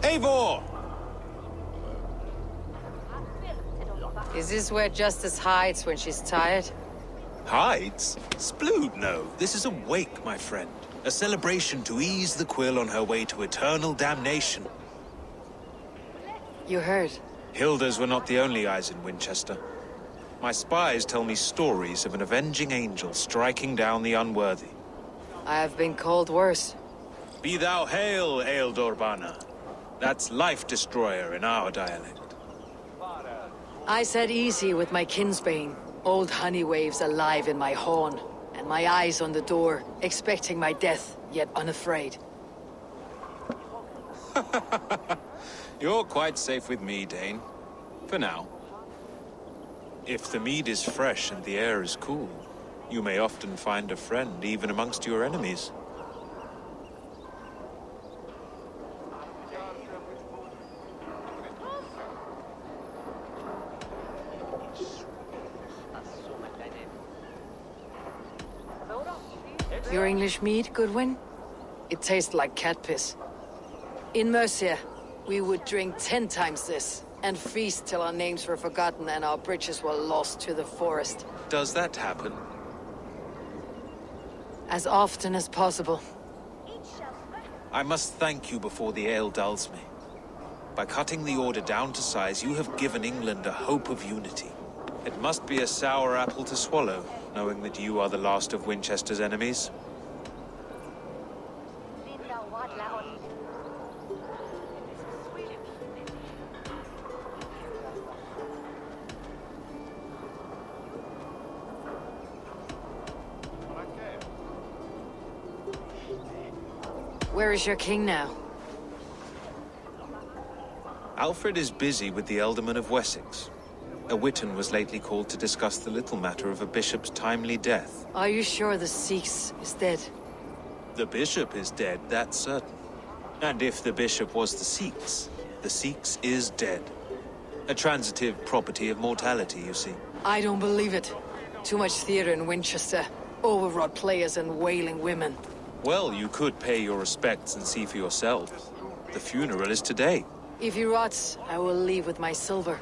Eivor! Is this where Justice hides when she's tired? Hides? Splood, no. This is a wake, my friend. A celebration to ease the quill on her way to eternal damnation. You heard. Hilda's were not the only eyes in Winchester. My spies tell me stories of an avenging angel striking down the unworthy. I have been called worse. Be thou hail, Eildorbana. That's Life Destroyer in our dialect. I said easy with my kinsbane. Old honey waves alive in my horn, and my eyes on the door, expecting my death, yet unafraid. You're quite safe with me, Dane. For now. If the mead is fresh and the air is cool, you may often find a friend even amongst your enemies. Your English mead, Goodwin? It tastes like cat piss. In Mercia, we would drink 10 times this, and feast till our names were forgotten and our bridges were lost to the forest. Does that happen? As often as possible. I must thank you before the ale dulls me. By cutting the order down to size, you have given England a hope of unity. It must be a sour apple to swallow, knowing that you are the last of Winchester's enemies. Where is your king now? Alfred is busy with the Ealdorman of Wessex. A Witan was lately called to discuss the little matter of a bishop's timely death. Are you sure the Sikhs is dead? The bishop is dead, that's certain. And if the bishop was the Sikhs is dead. A transitive property of mortality, you see. I don't believe it. Too much theater in Winchester. Overwrought players and wailing women. Well, you could pay your respects and see for yourself. The funeral is today. If he rots, I will leave with my silver.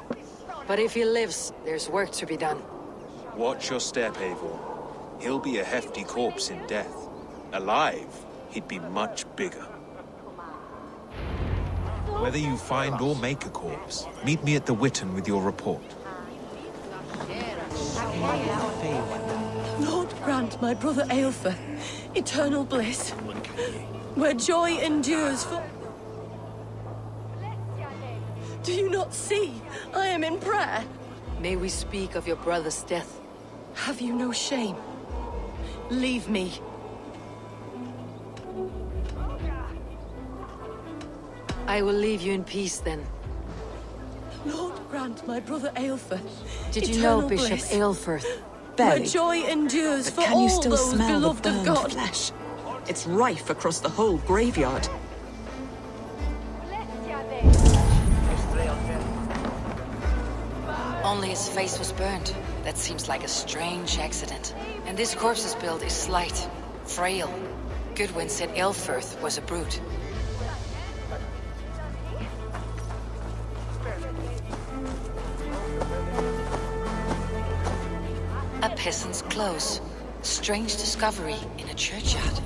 But if he lives, there's work to be done. Watch your step, Eivor. He'll be a hefty corpse in death. Alive, he'd be much bigger. Whether you find or make a corpse, meet me at the Witan with your report. Lord grant my brother Eilfor eternal bliss, where joy endures for... Do you not see? I am in prayer. May we speak of your brother's death? Have you no shame? Leave me. I will leave you in peace then. Lord grant my brother Eilfor Did you know eternal Bishop bliss, Aelfirth? where Barely. joy endures But for can you all still those smell the beloved of burned God. flesh? It's rife across the whole graveyard. Only his face was burned. That seems like a strange accident. And this corpse's build is slight, frail. Goodwin said Aelfirth was a brute. A peasant's clothes. Strange discovery in a churchyard.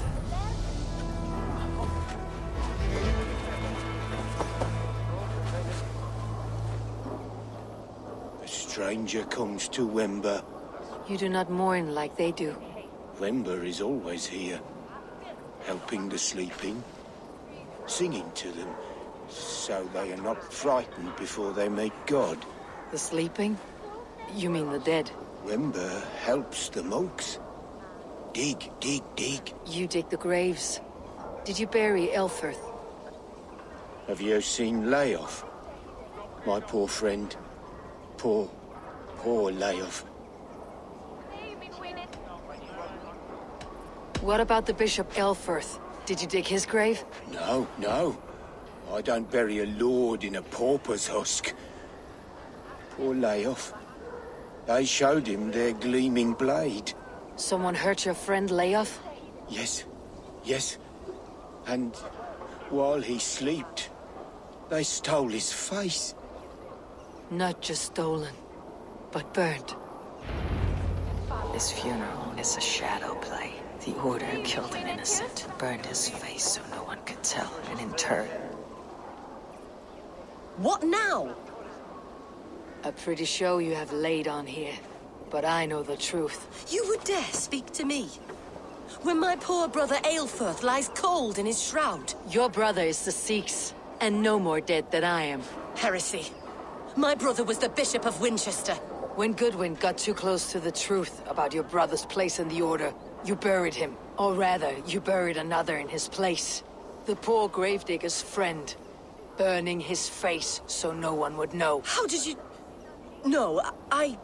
A stranger comes to Wember. You do not mourn like they do. Wember is always here, helping the sleeping, singing to them, so they are not frightened before they meet God. The sleeping? You mean the dead? Wember helps the monks. Dig, dig, dig. You dig the graves. Did you bury Aelfirth? Have you seen Layoff? My poor friend. Poor Layoff. What about the Bishop Aelfirth? Did you dig his grave? No, no. I don't bury a lord in a pauper's husk. Poor Layoff. They showed him their gleaming blade. Someone hurt your friend Layoff? Yes, yes. And while he slept, They stole his face. Not just stolen, but burnt. His funeral is a shadow play. The Order killed an innocent, burned his face so no one could tell, and interred. What now? A pretty show you have laid on here, but I know the truth. You would dare speak to me? When my poor brother Eilfir lies cold in his shroud. Your brother is the Sikhs, and no more dead than I am. Heresy. My brother was the Bishop of Winchester. When Goodwin got too close to the truth about your brother's place in the Order, you buried him. Or rather, you buried another in his place. The poor gravedigger's friend. Burning his face so no one would know. How did you... No, I...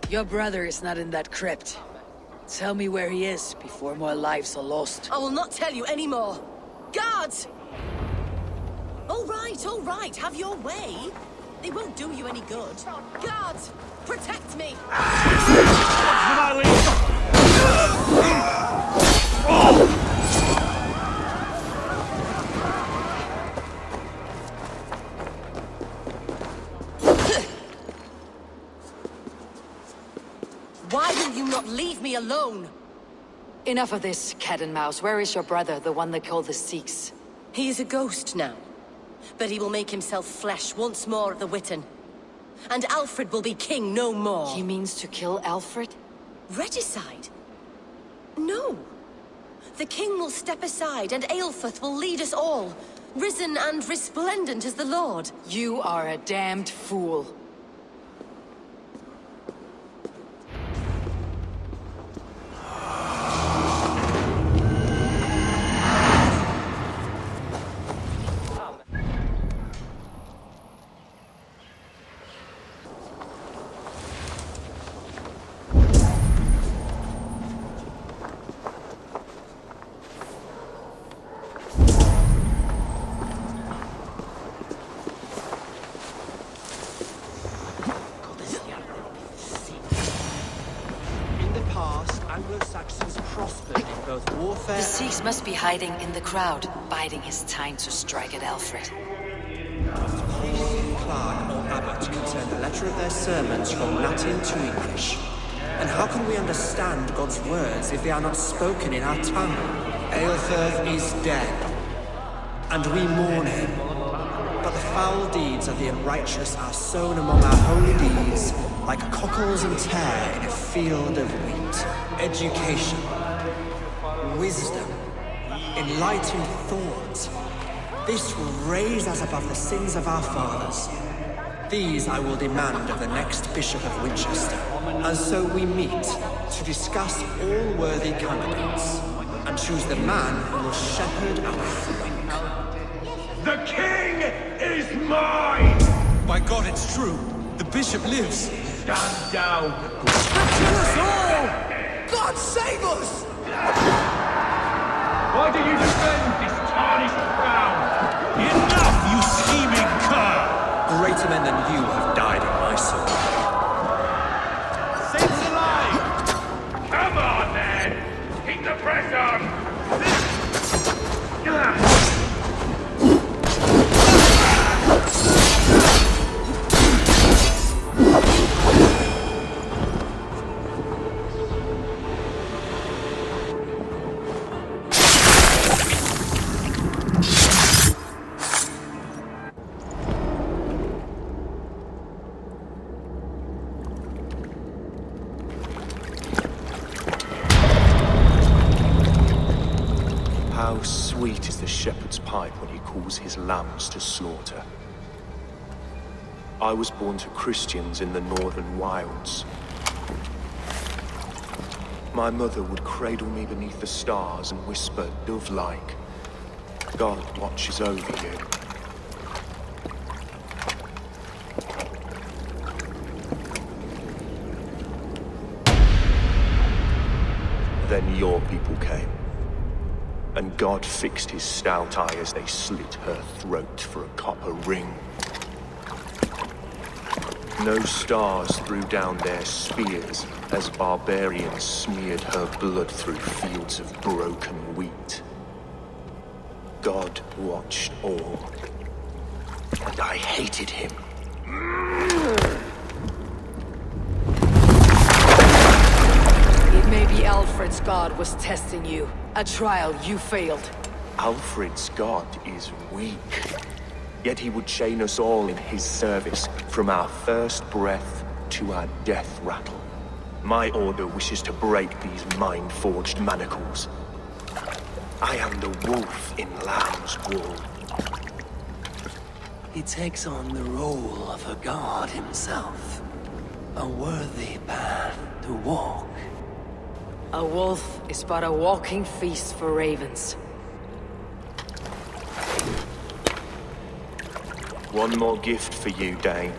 Your brother is not in that crypt. Tell me where he is before more lives are lost. I will not tell you anymore. Guards! All right, have your way. They won't do you any good. Guards, protect me! Why will you not leave me alone? Enough of this, cat and mouse. Where is your brother, the one they call the Sikhs? He is a ghost now. But he will make himself flesh once more at the Witten. And Alfred will be king no more. He means to kill Alfred? Regicide? No. The king will step aside and Eilfir will lead us all, risen and resplendent as the Lord. You are a damned fool. The Sikhs must be hiding in the crowd, biding his time to strike at Alfred. Clerk or abbot can turn the letter of their sermons from Latin to English. And how can we understand God's words if they are not spoken in our tongue? Eilfir is dead, and we mourn him. But the foul deeds of the unrighteous are sown among our holy deeds, like cockles and tare in a field of wheat. Education, wisdom, enlightened thought. This will raise us above the sins of our fathers. These I will demand of the next Bishop of Winchester. And so we meet to discuss all worthy candidates and choose the man who will shepherd our flock. The king is mine! By God, it's true. The bishop lives. Stand down! Kill us all! God save us! Why do you defend this tarnished crown? Enough, you scheming cur! Greater men than you have died in my sword. Saints alive! Come on, then! Keep the pressure! How sweet is the shepherd's pipe when he calls his lambs to slaughter. I was born to Christians in the northern wilds. My mother would cradle me beneath the stars and whisper, dove-like, God watches over you. Then your people came. And God fixed his stout eye as they slit her throat for a copper ring. No stars threw down their spears as barbarians smeared her blood through fields of broken wheat. God watched all, and I hated him. It may be Alfred's god was testing you. A trial you failed. Alfred's god is weak. Yet he would chain us all in his service, from our first breath to our death rattle. My order wishes to break these mind-forged manacles. I am the wolf in lamb's wool. He takes on the role of a god himself. A worthy path to walk. A wolf is but a walking feast for ravens. One more gift for you, Dane.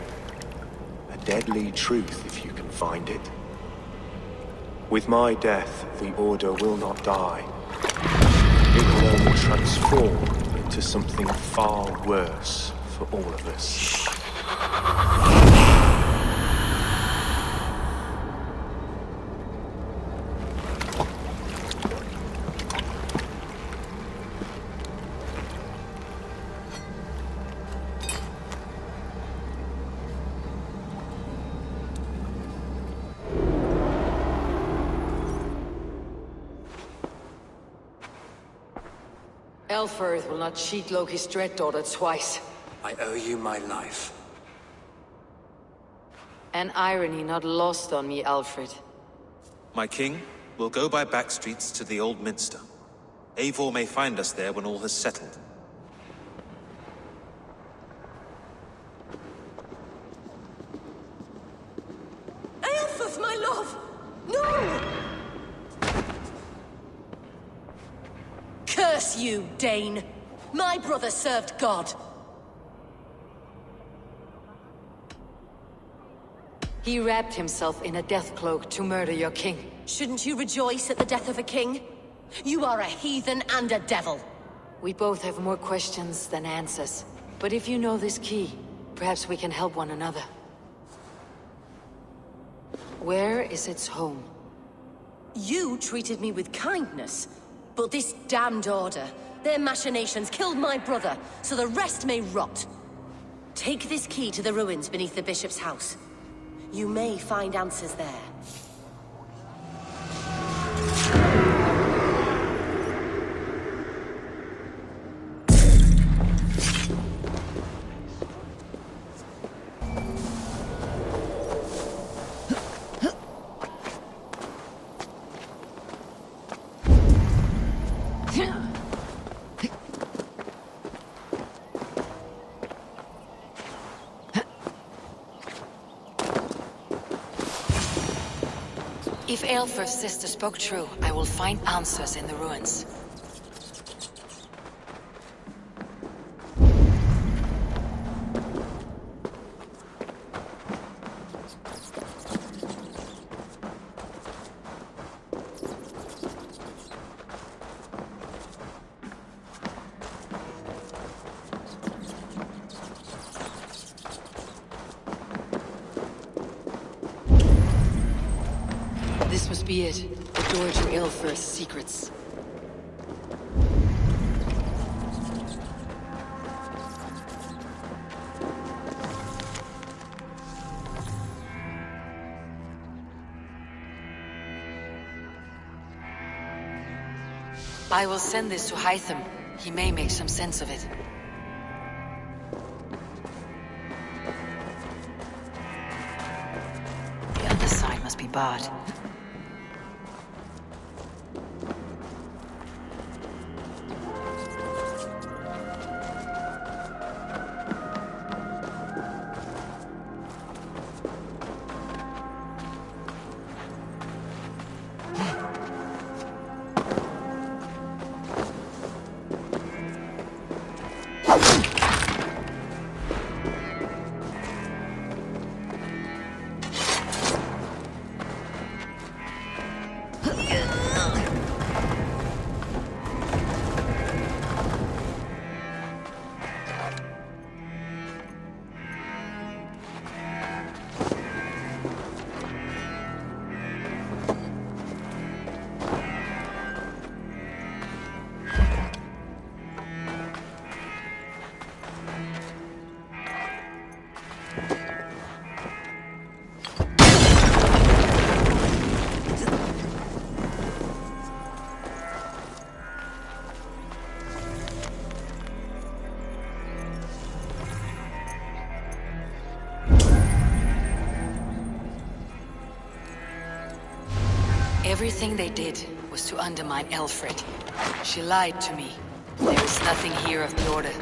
A deadly truth, if you can find it. With my death, the Order will not die. It will only transform into something far worse for all of us. Eivor will not cheat Loki's dread daughter twice. I owe you my life. An irony not lost on me, Alfred. My king, we'll go by back streets to the Old Minster. Eivor may find us there when all has settled. Eivor, my love! No! Curse you, Dane! My brother served God. He wrapped himself in a death cloak to murder your king. Shouldn't you rejoice at the death of a king? You are a heathen and a devil. We both have more questions than answers. But if you know this key, perhaps we can help one another. Where is its home? You treated me with kindness, but this damned Order, their machinations killed my brother, so the rest may rot. Take this key to the ruins beneath the bishop's house. You may find answers there. If Eilfor's sister spoke true, I will find answers in the ruins. This must be it. The door to Eilfor's secrets. I will send this to Hytham. He may make some sense of it. The other side must be barred. Everything they did was to undermine Alfred. She lied to me. There is nothing here of the Order.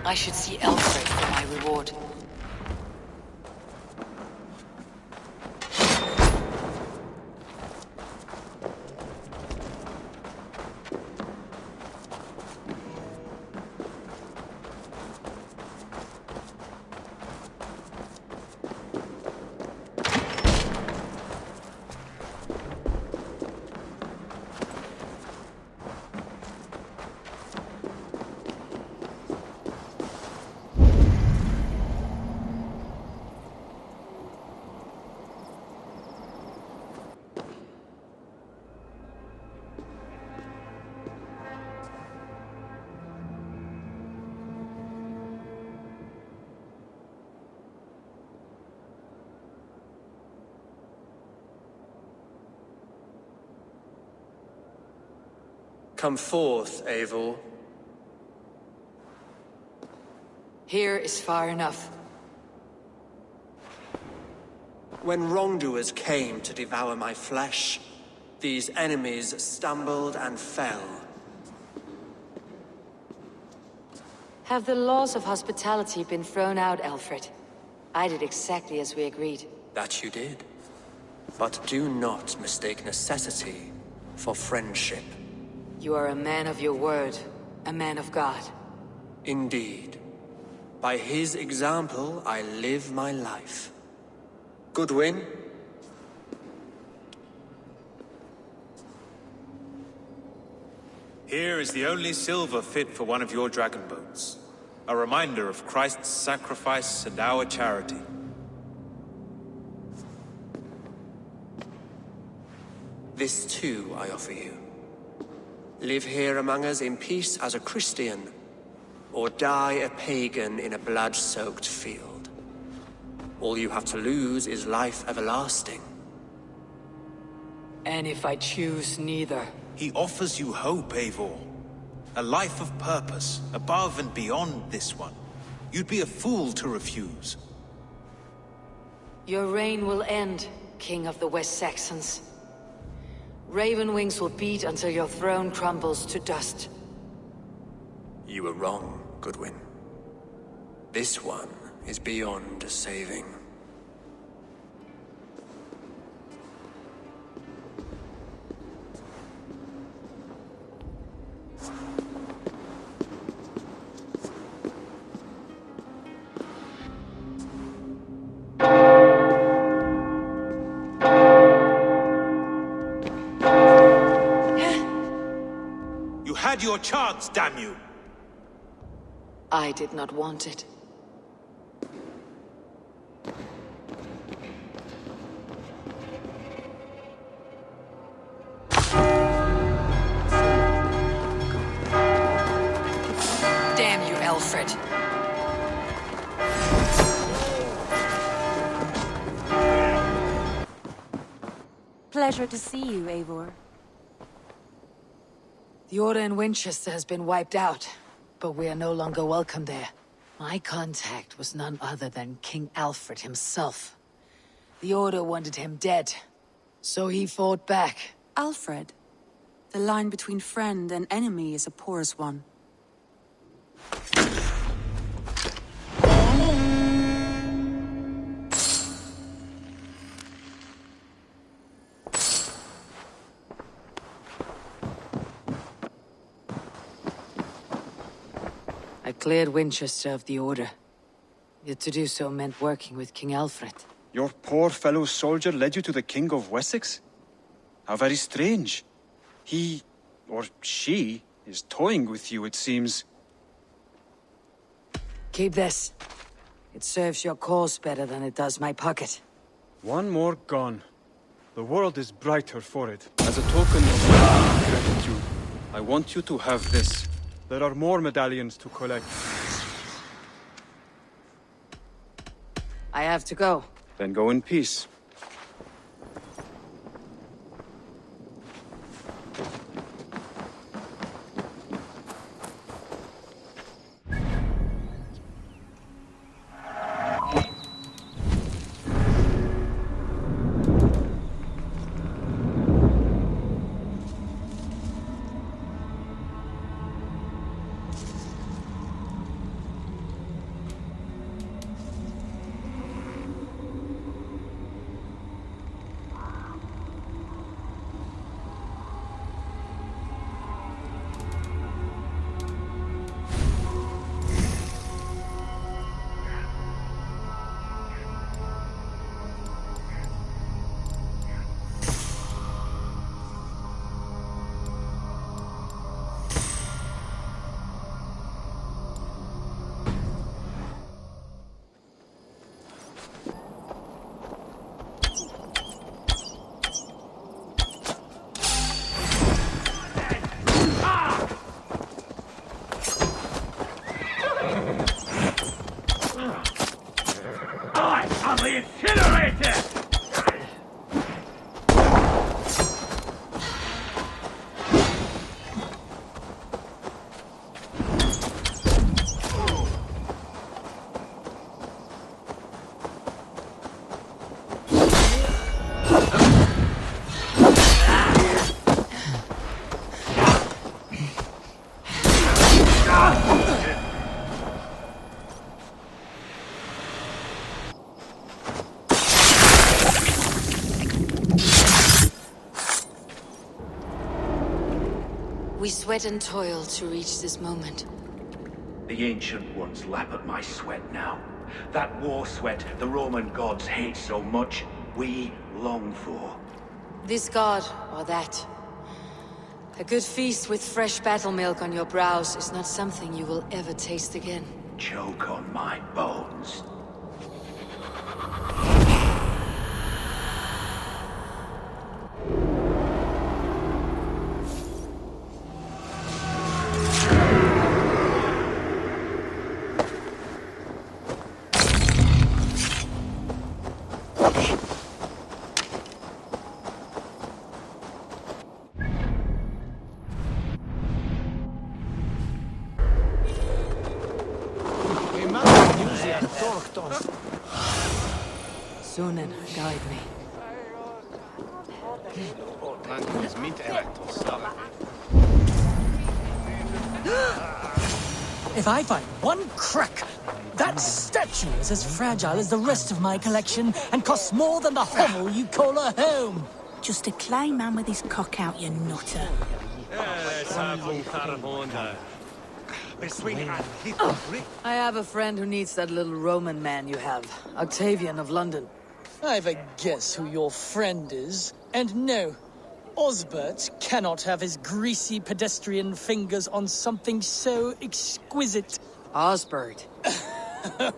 I should see Alfred for my reward. Come forth, Eivor. Here is far enough. When wrongdoers came to devour my flesh, these enemies stumbled and fell. Have the laws of hospitality been thrown out, Alfred? I did exactly as we agreed. That you did. But do not mistake necessity for friendship. You are a man of your word, a man of God. Indeed. By his example, I live my life. Goodwin? Here is the only silver fit for one of your dragon boats. A reminder of Christ's sacrifice and our charity. This too I offer you. Live here among us in peace as a Christian, or die a pagan in a blood-soaked field. All you have to lose is life everlasting. And if I choose neither? He offers you hope, Eivor. A life of purpose, above and beyond this one. You'd be a fool to refuse. Your reign will end, King of the West Saxons. Raven wings will beat until your throne crumbles to dust. You were wrong, Goodwin. This one is beyond saving. You had your chance, damn you! I did not want it. Damn you, Alfred. Pleasure to see you, Eivor. The Order in Winchester has been wiped out, but we are no longer welcome there. My contact was none other than King Alfred himself. The Order wanted him dead, so he fought back. Alfred, the line between friend and enemy is a porous one. I cleared Winchester of the Order. Yet to do so meant working with King Alfred. Your poor fellow soldier led you to the King of Wessex? How very strange. He, or she, is toying with you, it seems. Keep this. It serves your cause better than it does my pocket. One more gone. The world is brighter for it. As a token of gratitude, I want you to have this. There are more medallions to collect. I have to go. Then go in peace. We sweat and toil to reach this moment. The ancient ones lap at my sweat now. That war sweat the Roman gods hate so much, we long for. This god, or that. A good feast with fresh battle milk on your brows is not something you will ever taste again. Choke on my bones. Sunan, guide me. If I find one crack, that statue is as fragile as the rest of my collection and costs more than the hovel you call a home. Just a clay man with his cock out, you nutter. I have a friend who needs that little Roman man you have. Octavian of London. I've a guess who your friend is. And no, Osbert cannot have his greasy pedestrian fingers on something so exquisite. Osbert.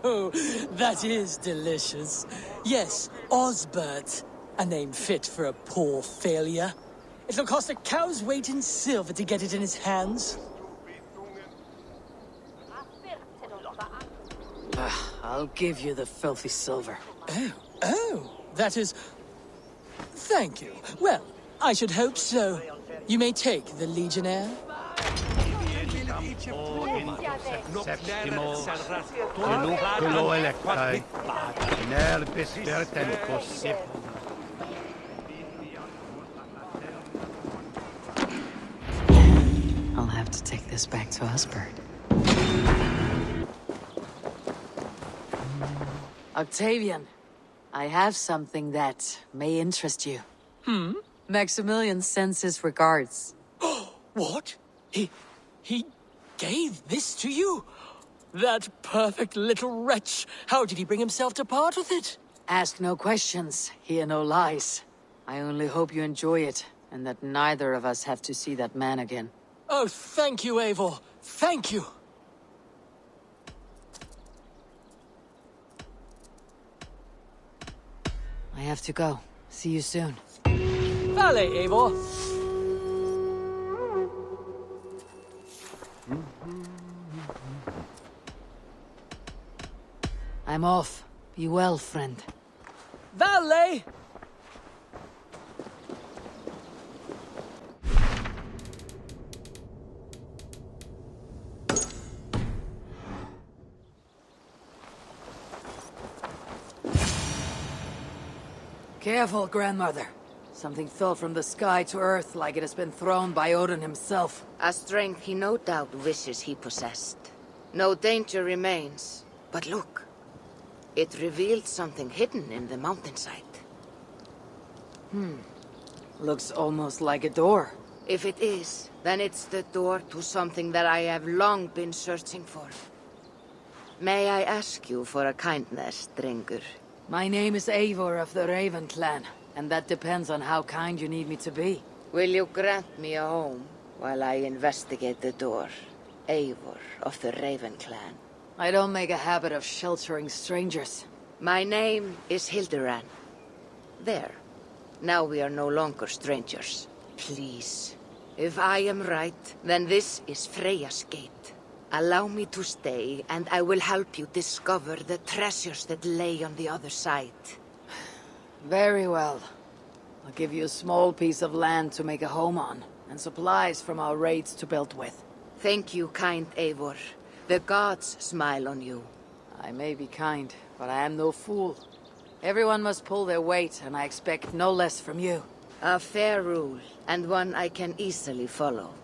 Oh, that is delicious. Yes, Osbert. A name fit for a poor failure. It'll cost a cow's weight in silver to get it in his hands. I'll give you the filthy silver. Oh, that is... Thank you. Well, I should hope so. You may take the Legionnaire. I'll have to take this back to Osbert. Octavian, I have something that may interest you. Maximilian sends his regards. What? He gave this to you? That perfect little wretch. How did he bring himself to part with it? Ask no questions, hear no lies. I only hope you enjoy it, and that neither of us have to see that man again. Oh, thank you, Eivor. Thank you. I have to go. See you soon. Vale, Eivor. I'm off. Be well, friend. Vale! Careful, grandmother. Something fell from the sky to earth like it has been thrown by Odin himself. A strength he no doubt wishes he possessed. No danger remains. But look. It revealed something hidden in the mountainside. Looks almost like a door. If it is, then it's the door to something that I have long been searching for. May I ask you for a kindness, Drengur? My name is Eivor of the Raven clan, and that depends on how kind you need me to be. Will you grant me a home while I investigate the door? Eivor of the Raven clan. I don't make a habit of sheltering strangers. My name is Hilderan. There. Now we are no longer strangers. Please. If I am right, then this is Freya's gate. Allow me to stay, and I will help you discover the treasures that lay on the other side. Very well. I'll give you a small piece of land to make a home on, and supplies from our raids to build with. Thank you, kind Eivor. The gods smile on you. I may be kind, but I am no fool. Everyone must pull their weight, and I expect no less from you. A fair rule, and one I can easily follow.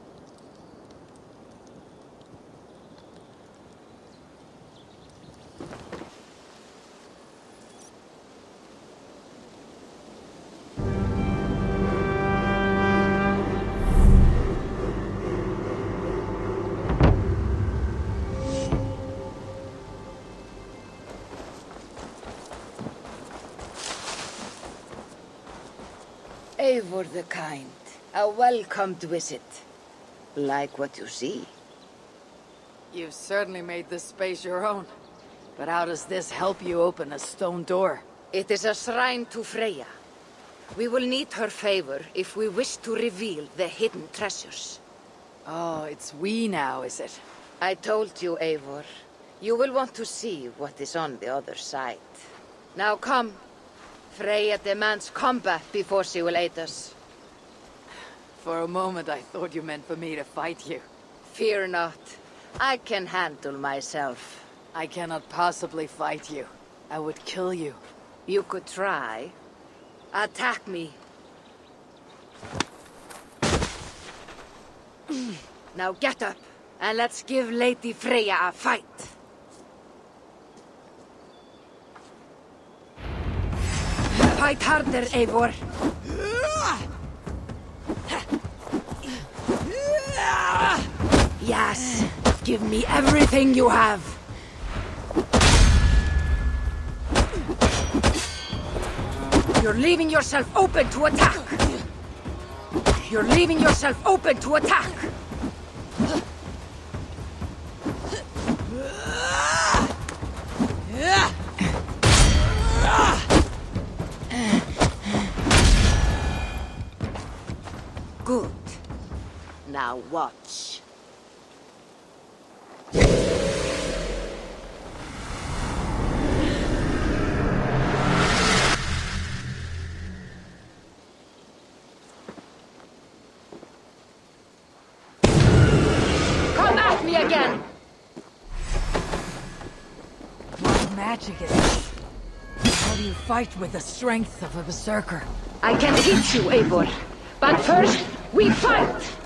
Eivor the Kind, a welcomed visit. Like what you see. You've certainly made this space your own. But how does this help you open a stone door? It is a shrine to Freya. We will need her favor if we wish to reveal the hidden treasures. Oh, it's we now, is it? I told you, Eivor. You will want to see what is on the other side. Now come. Freya demands combat before she will aid us. For a moment I thought you meant for me to fight you. Fear not. I can handle myself. I cannot possibly fight you. I would kill you. You could try. Attack me. Now get up, and let's give Lady Freya a fight. Fight harder, Eivor. Yes, give me everything you have. You're leaving yourself open to attack. You're leaving yourself open to attack. Good. Now watch. Come at me again! What magic is this? How do you fight with the strength of a berserker? I can teach you, Eivor. But first, we fight!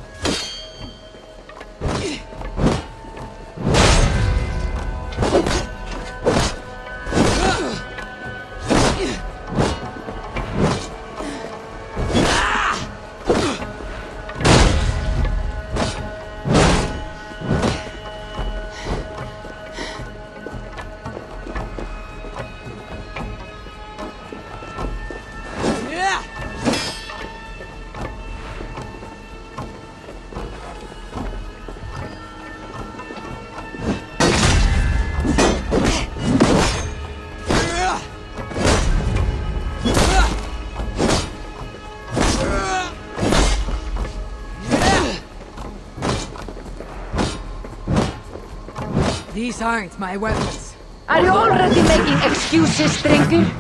These aren't my weapons. Are you already making excuses, drinker?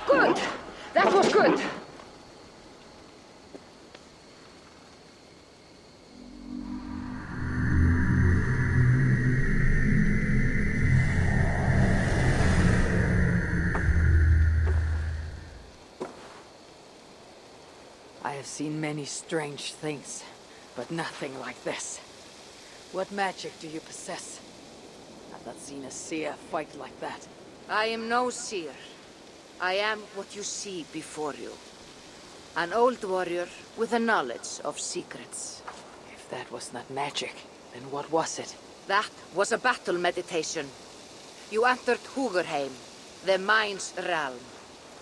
Good! That was good! I have seen many strange things, but nothing like this. What magic do you possess? I've not seen a seer fight like that. I am no seer. I am what you see before you. An old warrior with a knowledge of secrets. If that was not magic, then what was it? That was a battle meditation. You entered Hugerheim, the mind's realm.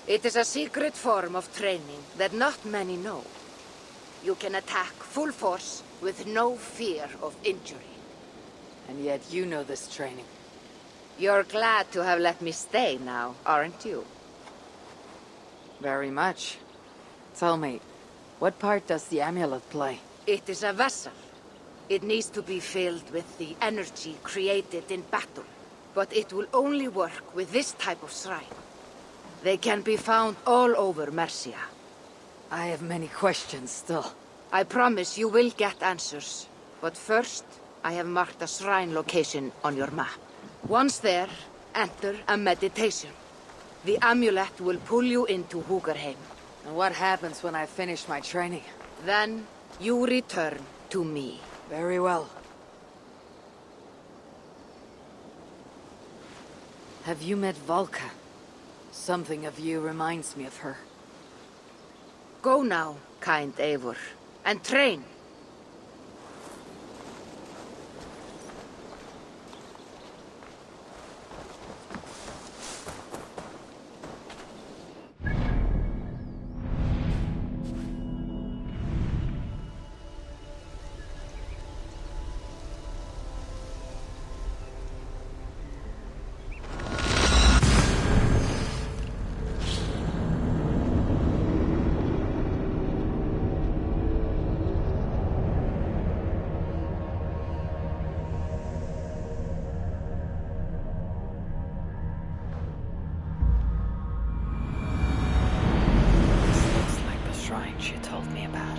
It is a secret form of training that not many know. You can attack full force with no fear of injury. And yet you know this training. You're glad to have let me stay now, aren't you? Very much. Tell me, what part does the amulet play? It is a vessel. It needs to be filled with the energy created in battle. But it will only work with this type of shrine. They can be found all over Mercia. I have many questions still. I promise you will get answers. But first, I have marked a shrine location on your map. Once there, enter a meditation. The amulet will pull you into Hugerheim. And what happens when I finish my training? Then, you return to me. Very well. Have you met Valka? Something of you reminds me of her. Go now, kind Eivor, and train. She told me about.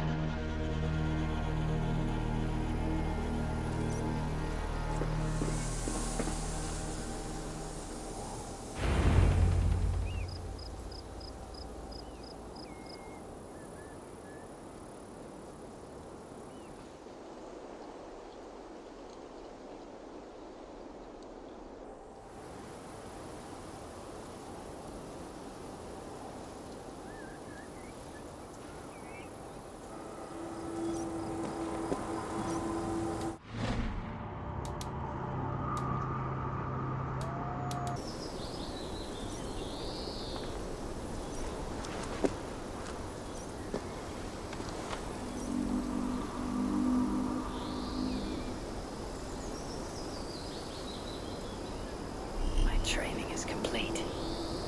Training is complete.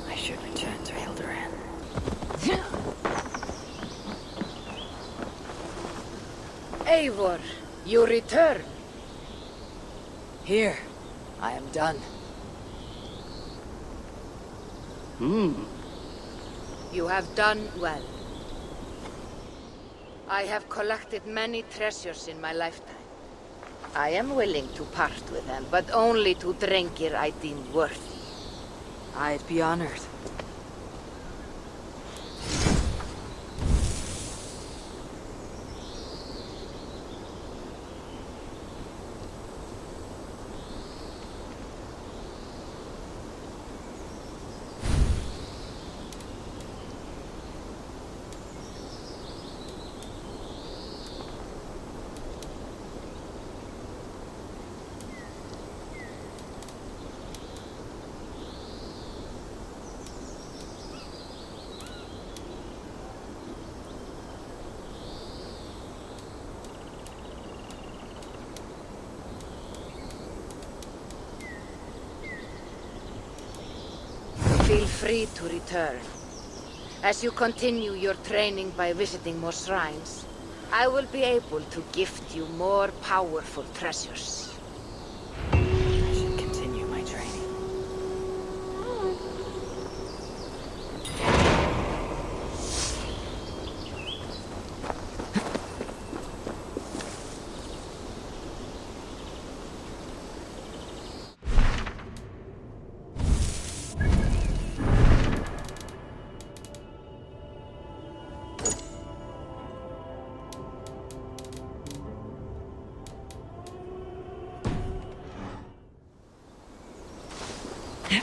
I should return to Hilderan. Eivor, you return. Here, I am done. You have done well. I have collected many treasures in my lifetime. I am willing to part with them, but only to Drengir I deem worthy. I'd be honored. Feel free to return. As you continue your training by visiting more shrines, I will be able to gift you more powerful treasures. I should continue my training. Yeah.